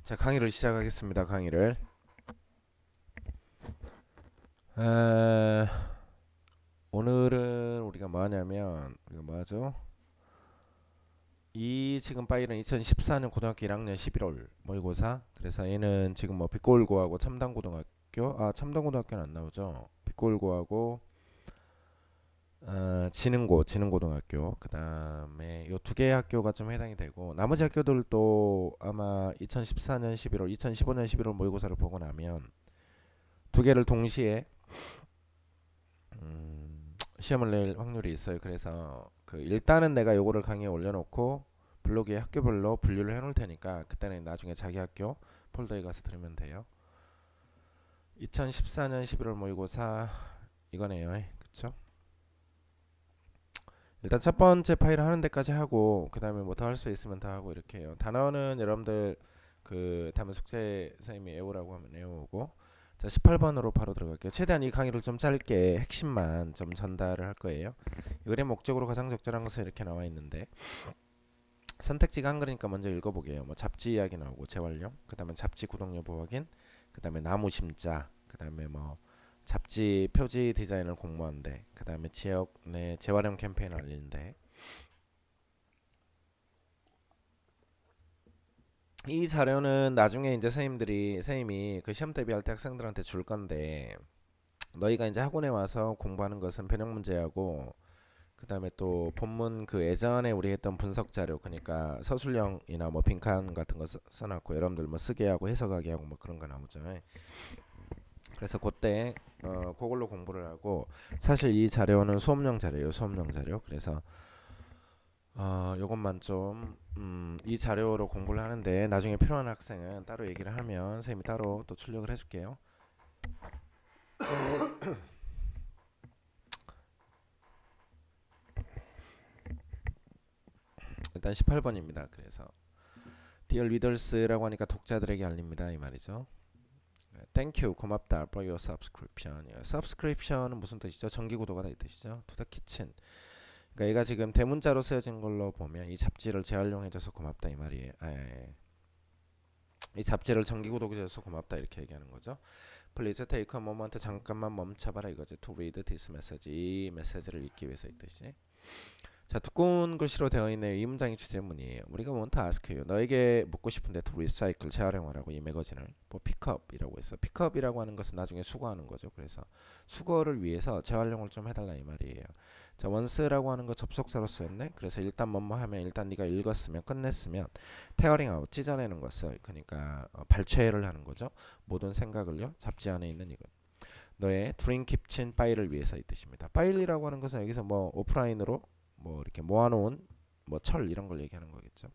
자, 강의를 시작하겠습니다. 강의를. 아, 오늘은 우리가 뭐 하냐면 우리가 뭐 하죠? 이 지금 파일은 2014년 고등학교 1학년 11월 모의고사. 그래서 얘는 지금 뭐 빛고울고하고 첨단고등학교, 첨단고등학교는 안 나오죠. 빛고울고하고 진흥고등학교. 그다음에 요 두 개의 학교가 좀 해당이 되고 나머지 학교들도 아마 2014년 11월, 2015년 11월 모의고사를 보고 나면 두 개를 동시에 시험을 낼 확률이 있어요. 그래서 그 일단은 내가 요거를 강의에 올려놓고 블로그에 학교별로 분류를 해놓을 테니까 그때는 나중에 자기 학교 폴더에 가서 들으면 돼요. 2014년 11월 모의고사 이거네요. 그쵸? 일단 첫 번째 파일 하는 데까지 하고 그 다음에 뭐 더 할 수 있으면 더 하고 이렇게 해요. 단어는 여러분들 그 다음에 숙제 선생님이 애우라고 하면 애우고. 자, 18번으로 바로 들어갈게요. 최대한 이 강의를 좀 짧게 핵심만 좀 전달을 할 거예요. 의뢰 목적으로 가장 적절한 것은 이렇게 나와 있는데 선택지가 한글이니까 먼저 읽어보게요. 뭐 잡지 이야기 나오고 재활용, 그 다음에 잡지 구독 여부 확인, 그 다음에 나무 심자, 그 다음에 뭐 잡지 표지 디자인을 공모한대, 그 다음에 지역 내 재활용 캠페인 알리는데. 이 자료는 나중에 이제 선생님이 그 시험 대비할 때 학생들한테 줄 건데 너희가 이제 학원에 와서 공부하는 것은 변형 문제하고 그 다음에 또 본문 그 예전에 우리 했던 분석 자료, 그러니까 서술형이나 뭐 빈칸 같은 거 써놨고 여러분들 뭐 쓰게 하고 해석하게 하고 뭐 그런 거 나오죠. 그래서 그때 그걸로 공부를 하고, 사실 이 자료는 수업용 자료예요. 수업용 자료. 그래서 요것만 좀 이 자료로 공부를 하는데 나중에 필요한 학생은 따로 얘기를 하면 선생님이 따로 또 출력을 해줄게요. 일단 18번입니다. 그래서 Dear Readers라고 하니까 독자들에게 알립니다 이 말이죠. Thank you, 고맙다 for your subscription. Subscription은 무슨 뜻이죠? 정기구독하다 이 뜻이죠. To the kitchen. 그러니까 얘가 지금 대문자로 쓰여진 걸로 보면 이 잡지를 재활용해줘서 고맙다 이 말이에요. 이 잡지를 정기구독해줘서 고맙다 이렇게 얘기하는 거죠. Please take a moment. 잠깐만 멈춰봐라 이거지. To read this message. 이 메시지를 읽기 위해서 이 뜻이. 자, 두꺼운 글씨로 되어 있는 이 문장이 주제문이에요. 우리가 want to ask you. 너에게 묻고 싶은데 to recycle, 재활용하라고 이 매거진을. 뭐 pickup이라고 했어. pickup이라고 하는 것은 나중에 수거하는 거죠. 그래서 수거를 위해서 재활용을 좀 해달라 이 말이에요. 자, once라고 하는 거 접속사로 쓰였네. 그래서 일단 뭐뭐 하면 일단 네가 읽었으면 끝냈으면 tearing out, 찢어내는 것을, 그러니까 발췌를 하는 거죠. 모든 생각을요. 잡지 안에 있는 이것. 너의 드림 킵친 파일을 위해서 이 뜻입니다. 파일이라고 하는 것은 여기서 뭐 오프라인으로 뭐 이렇게 모아놓은 뭐 철 이런 걸 얘기하는 거겠죠.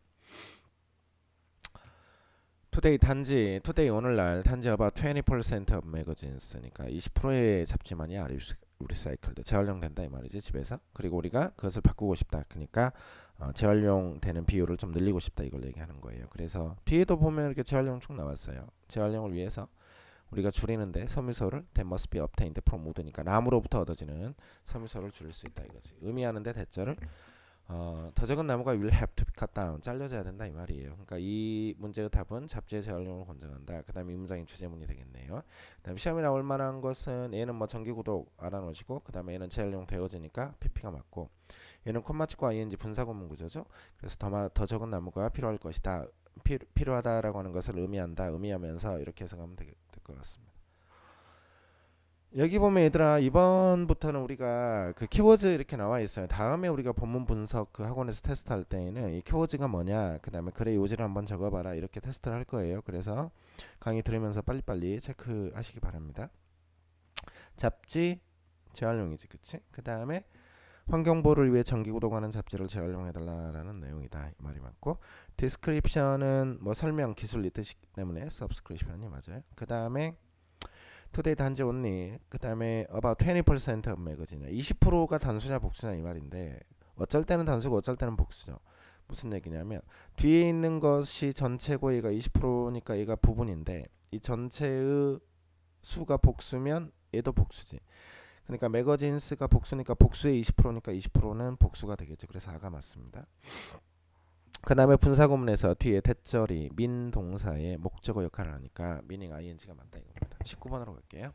Today 단지, today 오늘날 단지 about 20% of magazines니까 20%의 잡지만이 recycled, 재활용된다 이 말이지 집에서. 그리고 우리가 그것을 바꾸고 싶다. 그러니까 재활용되는 비율을 좀 늘리고 싶다 이걸 얘기하는 거예요. 그래서 뒤에도 보면 이렇게 재활용 쭉 나왔어요. 재활용을 위해서 우리가 줄이는데 섬유소를 that must be obtained from wood니까 나무로부터 얻어지는 섬유소를 줄일 수 있다 이거지. 의미하는데 대절을 더 적은 나무가 will have to be cut down, 잘려져야 된다 이 말이에요. 그러니까 이 문제의 답은 잡지의 재활용을 권장한다. 그 다음에 이 문장이 주제문이 되겠네요. 그 다음에 시험에 나올 만한 것은 얘는 뭐 정기구독 알아놓으시고, 그 다음에 얘는 재활용 되어지니까 PP가 맞고, 얘는 콤마 찍고 ing 분사구문 구조죠. 그래서 더 적은 나무가 필요할 것이다. 필요하다라고 하는 것을 의미한다. 의미하면서 이렇게 해석하면 될 것 같습니다. 여기 보면 얘들아 이번부터는 우리가 그 키워드 이렇게 나와 있어요. 다음에 우리가 본문 분석 그 학원에서 테스트할 때에는 이 키워드가 뭐냐, 그 다음에 글의 요지를 한번 적어봐라 이렇게 테스트를 할 거예요. 그래서 강의 들으면서 빨리빨리 체크하시기 바랍니다. 잡지 재활용이지, 그치? 그 다음에 환경보호를 위해 정기구독하는 잡지를 재활용해달라는 내용이다 이 말이 맞고, 디스크립션은 뭐 설명 기술 이 뜻이기 때문에 subscription이 맞아요. 그 다음에 today 단지 only, 그 다음에 about 20% of magazine, 20%가 단수냐 복수냐 이 말인데 어쩔 때는 단수고 어쩔 때는 복수죠. 무슨 얘기냐면 뒤에 있는 것이 전체고 얘가 20%니까 얘가 부분인데 이 전체의 수가 복수면 얘도 복수지. 그러니까 매거진스가 복수니까 복수의 20%니까 20%는 복수가 되겠죠. 그래서 아가 맞습니다. 그 다음에 분사구문에서 뒤에 대절이 민 동사의 목적어 역할을 하니까 meaning ing가 맞다 이겁니다. 19번으로 갈게요.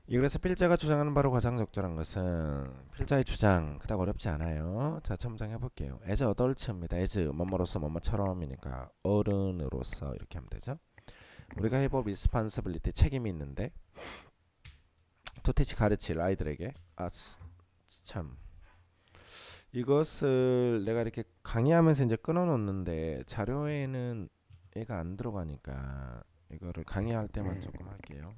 그래서 필자가 주장하는 바로 가장 적절한 것은 필자의 주장 그닥 어렵지 않아요. 자, 첨장해 볼게요. as adult입니다. as 뭐뭐로서 뭐뭐처럼이니까 어른으로서 이렇게 하면 되죠. 우리가 해볼 responsibility 책임이 있는데 to teach 가르칠 아이들에게 참 이것을 내가 이렇게 강의하면서 이제 끊어놓는데 자료에는 얘가 안 들어가니까 이거를 강의할 때만 조금 할게요.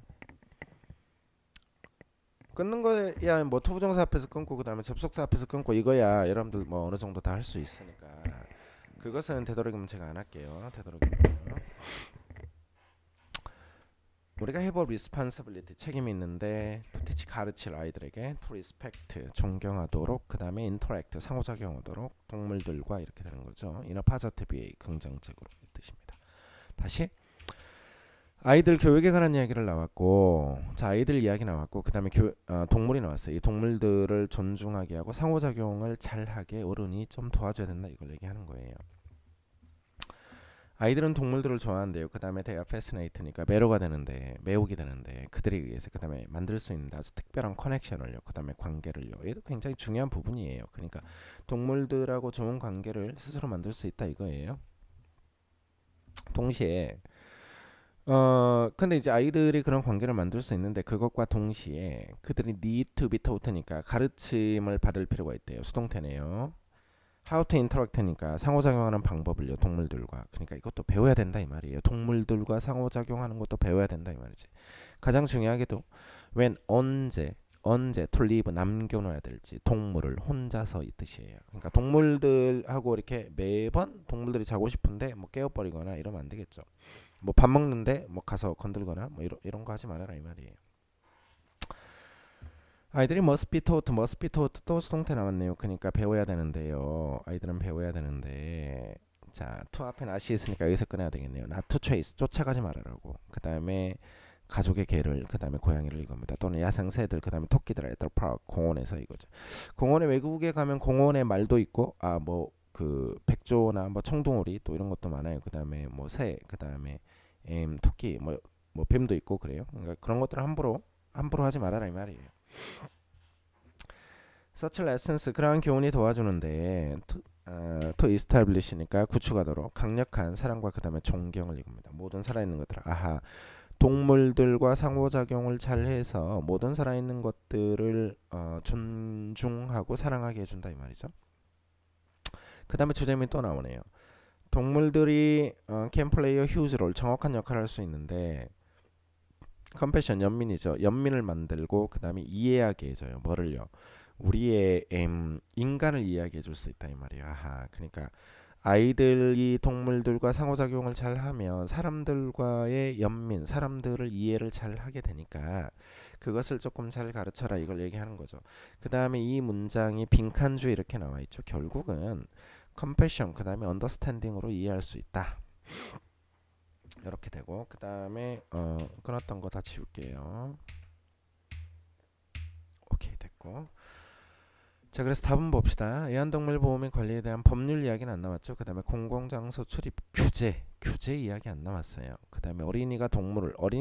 끊는 거야 뭐 투부정사 앞에서 끊고 그 다음에 접속사 앞에서 끊고 이거야 여러분들 뭐 어느 정도 다 할 수 있으니까 그것은 되도록이면 제가 안 할게요. 되도록이면 우리가 해볼 responsibility 책임이 있는데 to teach 가르칠 아이들에게 to respect 존경하도록 그 다음에 interact 상호작용하도록 동물들과 이렇게 되는 거죠. in a positive way 긍정적으로 이 뜻입니다. 다시 아이들 교육에 관한 이야기를 나왔고 자 아이들 이야기 나왔고 그 다음에 동물이 나왔어요. 이 동물들을 존중하게 하고 상호작용을 잘하게 어른이 좀 도와줘야 된다 이걸 얘기하는 거예요. 아이들은 동물들을 좋아한대요. 그 다음에 they are fascinate니까 매료가 되는데 매혹이 되는데 그들에 의해서 그 다음에 만들 수 있는 아주 특별한 커넥션을요. 그 다음에 관계를요. 얘도 굉장히 중요한 부분이에요. 그러니까 동물들하고 좋은 관계를 스스로 만들 수 있다 이거예요. 동시에 근데 이제 아이들이 그런 관계를 만들 수 있는데 그것과 동시에 그들이 need to be taught니까 가르침을 받을 필요가 있대요. 수동태네요. how to interact니까 상호작용하는 방법을요. 동물들과. 그러니까 이것도 배워야 된다 이 말이에요. 동물들과 상호작용하는 것도 배워야 된다 이 말이지. 가장 중요하게도 when 언제 to leave 남겨놔야 될지 동물을 혼자서 이 뜻이에요. 그러니까 동물들하고 이렇게 매번 동물들이 자고 싶은데 뭐 깨워버리거나 이러면 안 되겠죠. 뭐 밥 먹는데 뭐 가서 건들거나 뭐 이런 거 하지 말아라 이 말이에요. 아이들이 must be taught 또 수동태 나왔네요. 그러니까 배워야 되는데요. 아이들은 배워야 되는데 자 to 앞에 not이 있으니까 여기서 꺼내야 되겠네요. not to chase 쫓아가지 말아라고. 그 다음에 가족의 개를 그 다음에 고양이를 이겁니다. 또는 야생 새들 그 다음에 토끼들 at the park 공원에서 이거죠. 공원에 외국에 가면 공원에 말도 있고 뭐 그 백조나 뭐 청둥오리 또 이런 것도 많아요. 그 다음에 뭐 새 그 다음에 토끼 뭐 뱀도 있고 그래요. 그러니까 그런 것들을 함부로 하지 말아라 이 말이에요. such lessons 그러한 교훈이 도와주는데 to establish니까 구축하도록 강력한 사랑과 그 다음에 존경을 이겁니다. 모든 살아있는 것들 동물들과 상호작용을 잘해서 모든 살아있는 것들을 존중하고 사랑하게 해준다 이 말이죠. 그 다음에 주제문이 또 나오네요. 동물들이 can play a huge role 정확한 역할을 할 수 있는데 컴패션 연민이죠. 연민을 만들고 그 다음에 이해하게 해줘요. 뭐를요? 우리의 인간을 이해하게 해줄 수 있다 이 말이에요. 그러니까 아이들이 동물들과 상호작용을 잘하면 사람들과의 연민, 사람들을 이해를 잘하게 되니까 그것을 조금 잘 가르쳐라 이걸 얘기하는 거죠. 그 다음에 이 문장이 빈칸주에 이렇게 나와 있죠. 결국은 compassion 그 다음에 understanding으로 이해할 수 있다. 이렇게 되고 그 다음에 끊었던 거 다 지울게요. 오케이 됐고 자 그래서 답은 봅시다. 애완동물 보호및 관리에 대한 법률 이야기는 안 나왔죠. 그 다음에 공공장소 출입 규제 이야기 안 나왔어요. 그 다음에 어린이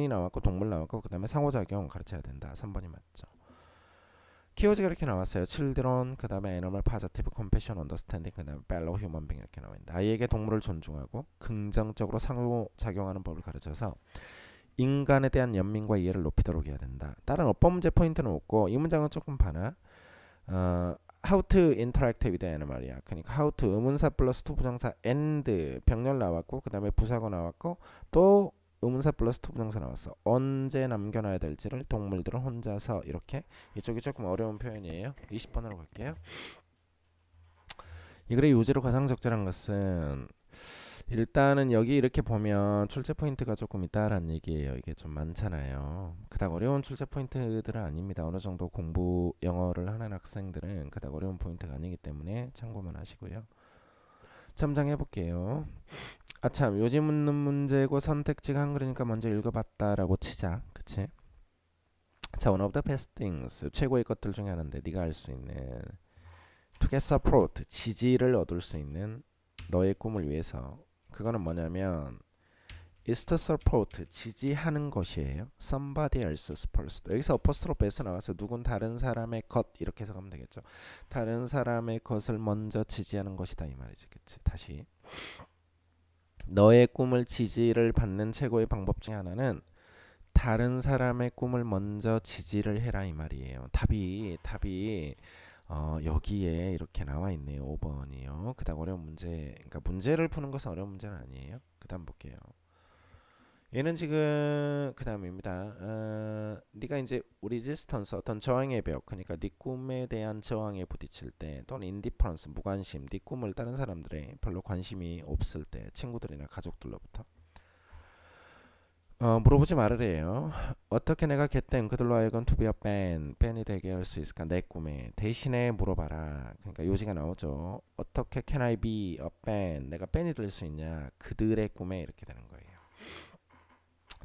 나왔고 동물 나왔고 그 다음에 상호작용 가르쳐야 된다. 3번이 맞죠. 키워드가 이렇게 나왔어요. children 그 다음에 animal positive compassion understanding 그 다음에 fellow human being 이렇게 나와 있는데 아이에게 동물을 존중하고 긍정적으로 상호작용하는 법을 가르쳐서 인간에 대한 연민과 이해를 높이도록 해야 된다. 다른 어법 문제 포인트는 없고 이 문장은 조금 봐나 how to interact with animal이야. 그러니까 how to 의문사 플러스 to 부정사 and 병렬 나왔고 그 다음에 부사가 나왔고 또 의문사 플러스 to 부정사 나왔어. 언제 남겨놔야 될지를 동물들은 혼자서 이렇게 이쪽이 조금 어려운 표현이에요. 20번으로 갈게요. 이 글의 요지로 가장 적절한 것은 일단은 여기 이렇게 보면 출제 포인트가 조금 있다라는 얘기예요. 이게 좀 많잖아요. 그닥 어려운 출제 포인트들은 아닙니다. 어느 정도 공부 영어를 하는 학생들은 그닥 어려운 포인트가 아니기 때문에 참고만 하시고요. 첨장해 볼게요. 참 요지 묻는 문제고 선택지가 한글이니까 먼저 읽어봤다라고 치자. 그치? 자, one of the best things 최고의 것들 중에 하나인데 네가 알 수 있는 to get support 지지를 얻을 수 있는 너의 꿈을 위해서. 그거는 뭐냐면 is to support 지지하는 것이에요. somebody else's first. 여기서 apostrophe s 나와서 누군 다른 사람의 것 이렇게 해석하면 되겠죠. 다른 사람의 것을 먼저 지지하는 것이다 이 말이지. 그치? 다시 너의 꿈을 지지를 받는 최고의 방법 중에 하나는 다른 사람의 꿈을 먼저 지지를 해라 이 말이에요. 답이 여기에 이렇게 나와 있네요. 5번이요. 그다음 어려운 문제. 그러니까 문제를 푸는 것은 어려운 문제는 아니에요. 그다음 볼게요. 얘는 지금 그다음입니다. 네가 이제 리지스턴스 어떤 저항의 벽, 그러니까 네 꿈에 대한 저항에 부딪힐 때, 또는 인디퍼런스 무관심, 네 꿈을 다른 사람들의 별로 관심이 없을 때, 친구들이나 가족들로부터 물어보지 말으래요. 어떻게 내가 걔땐 그들로 하여금 to be a 밴이 되게 할 수 있을까? 내 꿈에 대신에 물어봐라. 그러니까 요지가 나오죠. 어떻게 can I be a band? 내가 밴이 될 수 있냐? 그들의 꿈에 이렇게 되는 거예요.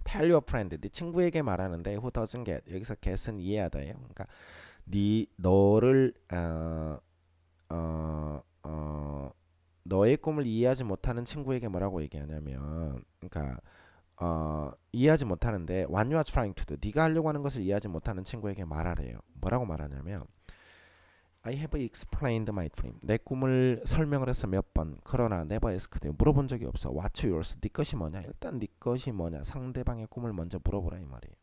Tell your friend, 네 친구에게 말하는데 who doesn't get, 여기서 get은 이해하다예요. 그러니까 너를 너의 꿈을 이해하지 못하는 친구에게 뭐라고 얘기하냐면, 그러니까 이해하지 못하는데 what you are trying to do, 네가 하려고 하는 것을 이해하지 못하는 친구에게 말하래요. 뭐라고 말하냐면 I have explained my dream. 내 꿈을 설명을 했어 몇 번. 그러나 never asked. 물어본 적이 없어. What's yours? 네 것이 뭐냐? 일단 네 것이 뭐냐? 상대방의 꿈을 먼저 물어보라 이 말이에요.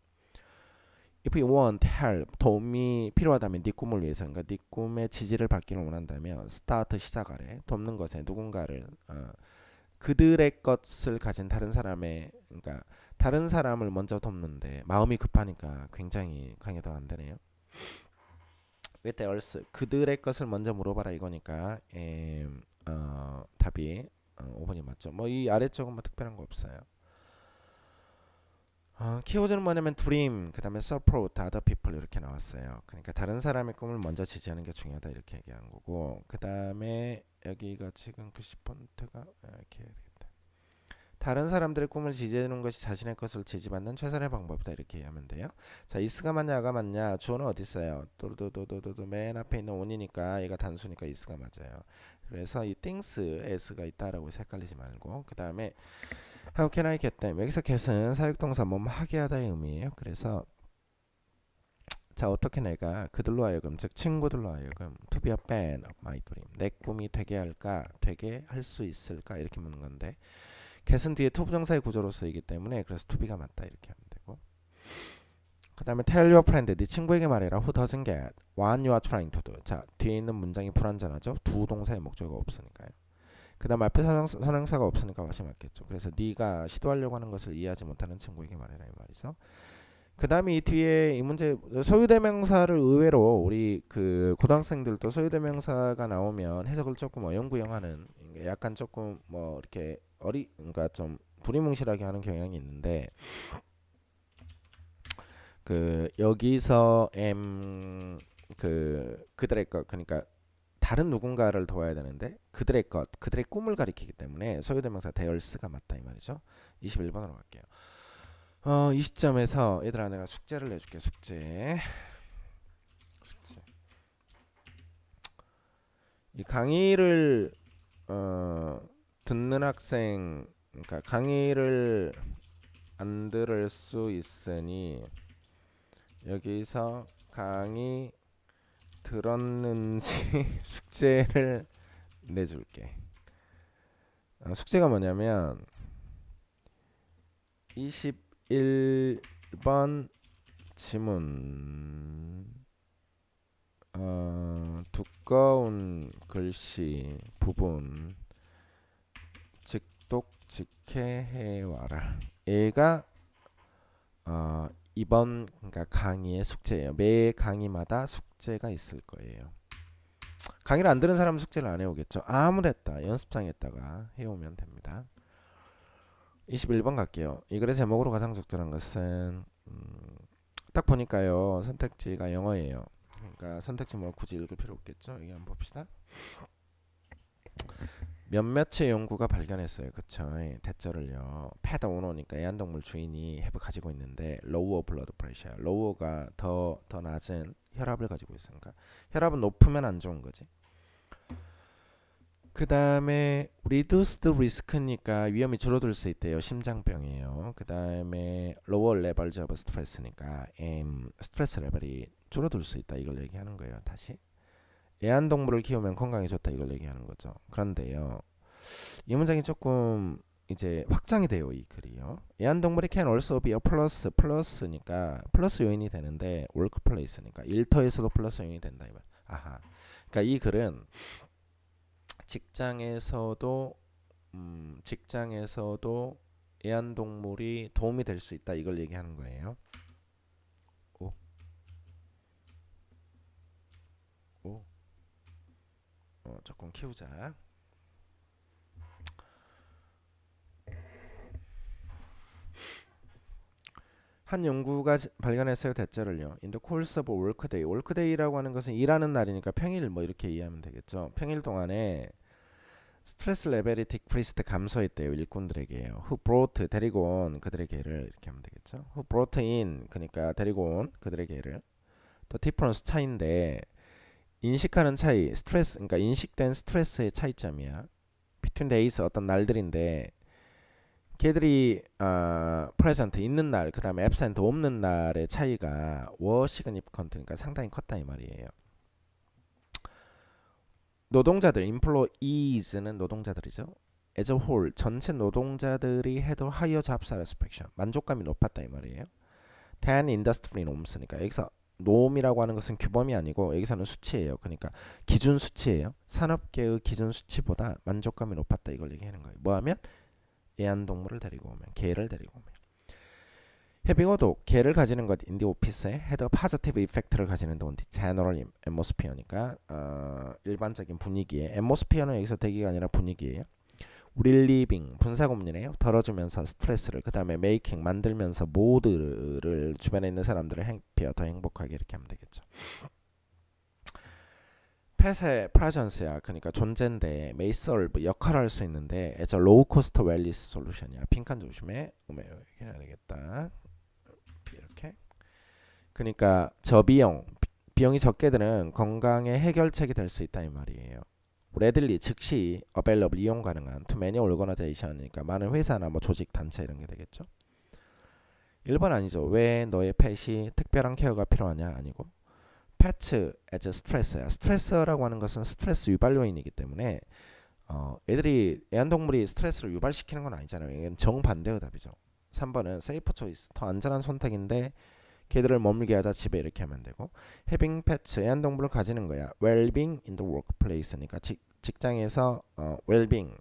If you want help, 도움이 필요하다면 네 꿈을 위해서, 그러니까 네 꿈의 지지를 받기를 원한다면 start 시작하래. 돕는 것에 누군가를 그들의 것을 가진 다른 사람의, 그러니까 다른 사람을 먼저 돕는데 마음이 급하니까 굉장히 강해도 안 되네요. with theirs, 그들의 것을 먼저 물어봐라 이거니까 답이 5번이 맞죠. 뭐 이 아래쪽은 뭐 특별한 거 없어요. 키워드는 뭐냐면 dream, 그 다음에 support other people 이렇게 나왔어요. 그러니까 다른 사람의 꿈을 먼저 지지하는 게 중요하다 이렇게 얘기한 거고, 그 다음에 여기가 지금 글씨 폰트가 이렇게 해야 되겠다. 다른 사람들의 꿈을 지지하는 것이 자신의 것을 지지받는 최선의 방법이다 이렇게 하면 돼요. 자, is가 맞냐 아가 맞냐? 주어는 어디 있어요? 또도도도도도 맨 앞에 있는 on이니까 얘가 단수니까 is가 맞아요. 그래서 이 things s가 있다라고 헷갈리지 말고, 그 다음에 how can I get them? 여기서 get은 사역동사 하게 하다의 의미예요. 그래서 자, 어떻게 내가 그들로 하여금, 즉 친구들로 하여금 to be a fan of my dream, 내 꿈이 되게 할까, 되게 할 수 있을까 이렇게 묻는 건데, get은 뒤에 to 부정사의 구조로 쓰이기 때문에 그래서 to be가 맞다 이렇게 하면 되고, 그 다음에 tell your friend, 네 친구에게 말해라 who doesn't get what you are trying to do. 자, 뒤에 있는 문장이 불완전하죠. 두 동사의 목적어가 없으니까요. 그 다음 앞에 선행사가 없으니까 맛이 맞겠죠. 그래서 네가 시도하려고 하는 것을 이해하지 못하는 친구에게 말해라 이 말이죠. 그 다음에 이 뒤에 이 문제 소유대명사를 의외로 우리 그 고등학생들도 소유대명사가 나오면 해석을 조금 어영부영하는, 약간 조금 뭐 이렇게 그러니까 좀 두리뭉실하게 하는 경향이 있는데, 그 여기서 그들의 것, 그러니까 다른 누군가를 도와야 되는데 그들의 것, 그들의 꿈을 가리키기 때문에 소유대명사 theirs가 맞다 이 말이죠. 21번으로 갈게요. 이 시점에서 얘들아 내가 숙제를 내줄게. 숙제. 이 강의를 듣는 학생, 그러니까 강의를 안 들을 수 있으니 여기서 강의 들었는지 숙제를 내줄게. 숙제가 뭐냐면 21번 지문, 두꺼운 글씨 부분 직독직해해와라. 얘가 이번 그러니까 강의의 숙제예요. 매 강의마다 숙제가 있을 거예요. 강의를 안 들은 사람은 숙제를 안 해오겠죠. 아무데다 연습장에다가 해오면 됩니다. 21번 갈게요. 이 글의 제목으로 가장 적절한 것은 딱 보니까요 선택지가 영어예요. 그러니까 선택지 뭐 굳이 읽을 필요 없겠죠. 여기 한번 봅시다. 몇몇의 연구가 발견했어요. 그쵸? 대절을요. 패드 오너니까 애완동물 주인이 햅을 가지고 있는데 lower blood pressure, lower가 더 낮은 혈압을 가지고 있으니까 혈압은 높으면 안 좋은 거지. 그 다음에 reduced risk니까 위험이 줄어들 수 있대요. 심장병이에요. 그 다음에 lower levels of stress니까 스트레스 레벨이 줄어들 수 있다. 이걸 얘기하는 거예요. 다시 애완동물을 키우면 건강에 좋다. 이걸 얘기하는 거죠. 그런데요, 이 문장이 조금 이제 확장이 돼요. 이 글이요. 애완동물이 can also be a 플러스니까 플러스 요인이 되는데 workplace니까 일터에서도 플러스 요인이 된다. 이 말. 아하. 그러니까 이 글은 직장에서도 애완동물이 도움이 될 수 있다. 이걸 얘기하는 거예요. 오, 오, 조금 키우자. 한 연구가 발견했어요. 대절을요. In the course of workday. workday라고 하는 것은 일하는 날이니까 평일 뭐 이렇게 이해하면 되겠죠. 평일 동안에 스트레스 레벨이 decreased 감소했대요. 일꾼들에게요. Who brought 데리고 온 그들의 개를 이렇게 하면 되겠죠. Who brought in 그러니까 데리고 온 그들의 개를. 또 difference 차이인데 인식하는 차이, 스트레스 그러니까 인식된 스트레스의 차이점이야. Between days 어떤 날들인데 걔들이 present 있는 날, 그 다음에 absent 없는 날의 차이가 were significant 그러니까 상당히 컸다 이 말이에요. 노동자들, employees는 노동자들이죠. as a whole 전체 노동자들이 해도 higher job satisfaction 만족감이 높았다 이 말이에요. than industry norms니까 여기서 놈이라고 하는 것은 규범이 아니고 여기서는 수치예요. 그러니까 기준 수치예요. 산업계의 기준 수치보다 만족감이 높았다 이걸 얘기하는 거예요. 뭐하면 애완동물을 데리고 오면, 개를 데리고 오면. having a dog, 개를 가지는 것 in the office에 had a positive effect를 가지는 데 on the general atmosphere니까 일반적인 분위기에 atmosphere는 여기서 대기가 아니라 분위기예요. relieving 분사구문이네요. 덜어주면서 스트레스를 그 다음에 making 만들면서 모드를 주변에 있는 사람들을 happier 더 행복하게 이렇게 하면 되겠죠. 펫의 presence야. 그러니까 존재인데 may serve 역할을 할 수 있는데 as a low cost wellness solution이야. 빈칸 조심해. 이렇게 해야 되겠다. 이렇게. 그러니까 비용이 적게 드는 건강의 해결책이 될 수 있다 이 말이에요. readily 즉시 available 이용 가능한 to many organization이니까 많은 회사나 뭐 조직 단체 이런 게 되겠죠. 1번 아니죠. 왜 너의 펫이 특별한 케어가 필요하냐 아니고 pets as stress야. 스트레스라고 하는 것은 스트레스 유발 요인이기 때문에 애완동물이 스트레스를 유발시키는 건 아니잖아요. 이건 정반대의 답이죠. 3번은 safe choice 더 안전한 선택인데 걔들을 머물게 하자 집에 이렇게 하면 되고 having pets 애완동물을 가지는 거야. well-being in the workplace니까 직장에서 well-being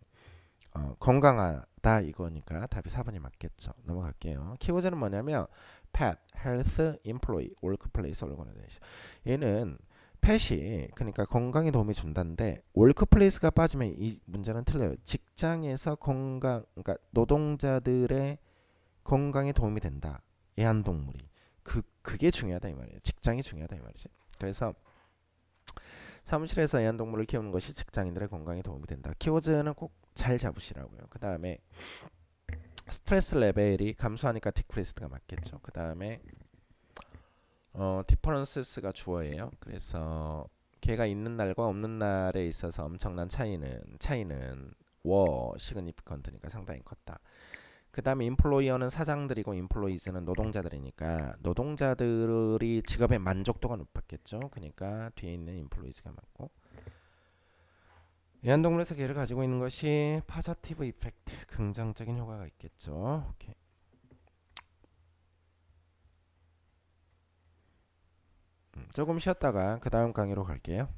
건강하다 이거니까 답이 4번이 맞겠죠. 넘어갈게요. 키워드는 뭐냐면 pet, health, employee, workplace organization. 얘는 펫이 그러니까 건강에 도움이 준다는데 workplace가 빠지면 이 문제는 틀려요. 직장에서 건강 그러니까 노동자들의 건강에 도움이 된다. 애완동물이 그게 중요하다 이 말이에요. 직장이 중요하다 이 말이지. 그래서 사무실에서 애완동물을 키우는 것이 직장인들의 건강에 도움이 된다. 키워드는 꼭 잘 잡으시라고요. 그 다음에 스트레스 레벨이 감소하니까 decreased가 맞겠죠. 그 다음에 differences가 주어예요. 그래서 걔가 있는 날과 없는 날에 있어서 엄청난 차이는 were significant니까 상당히 컸다. 그 다음에 employer는 사장들이고 employees는 노동자들이니까 노동자들이 직업의 만족도가 높았겠죠. 그러니까 뒤에 있는 employees가 맞고 애완동물에서 개를 가지고 있는 것이 positive effect 긍정적인 효과가 있겠죠. 오케이. 조금 쉬었다가 그 다음 강의로 갈게요.